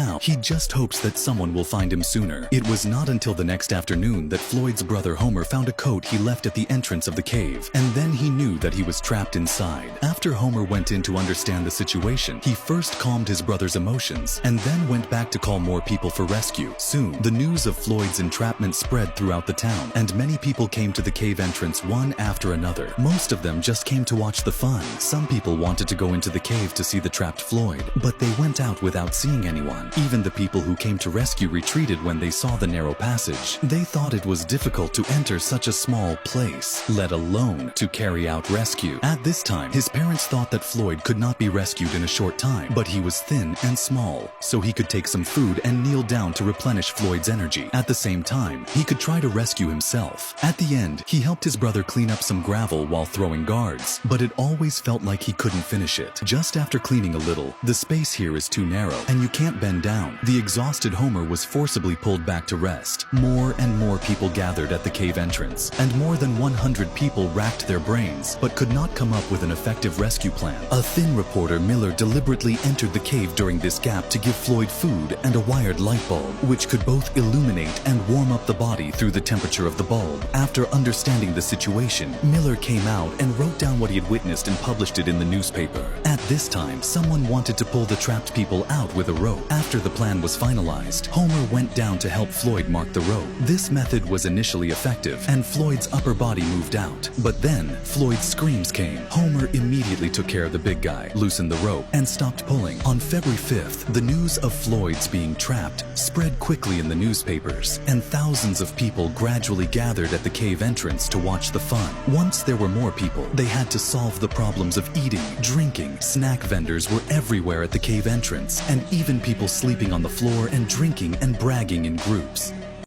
Now, he just hopes that someone will find him sooner. It was not until the next afternoon that Floyd's brother Homer found a coat he left at the entrance of the cave, and then he knew that he was trapped inside. After Homer went in to understand the situation, he first calmed his brother's emotions, and then went back to call more people for rescue. Soon, the news of Floyd's entrapment spread throughout the town, and many people came to the cave entrance one after another. Most of them just came to watch the fun. Some people wanted to go into the cave to see the trapped Floyd, but they went out without seeing anyone. Even the people who came to rescue retreated when they saw the narrow passage. They thought it was difficult to enter such a small place, let alone to carry out rescue. At this time, his parents thought that Floyd could not be rescued in a short time, but he was thin and small, so he could take some food and kneel down to replenish Floyd's energy. At the same time, he could try to rescue himself. At the end, he helped his brother clean up some gravel while throwing guards, but it always felt like he couldn't finish it. Just after cleaning a little, the space here is too narrow, and you can't bend down. The exhausted Homer was forcibly pulled back to rest. More and more people gathered at the cave entrance, and more than 100 people racked their brains, but could not come up with an effective rescue plan. A thin reporter, Miller, deliberately entered the cave during this gap to give Floyd food and a wired light bulb, which could both illuminate and warm up the body through the temperature of the bulb. After understanding the situation, Miller came out and wrote down what he had witnessed and published it in the newspaper. At this time, someone wanted to pull the trapped people out with a rope. After the plan was finalized, Homer went down to help Floyd mark the rope. This method was initially effective, and Floyd's upper body moved out. But then, Floyd's screams came. Homer immediately took care of the big guy, loosened the rope, and stopped pulling. On February 5th, the news of Floyd's being trapped spread quickly in the newspapers, and thousands of people gradually gathered at the cave entrance to watch the fun. Once there were more people, they had to solve the problems of eating, drinking. Snack vendors were everywhere at the cave entrance, and even people sleeping on the floor and drinking and bragging in groups.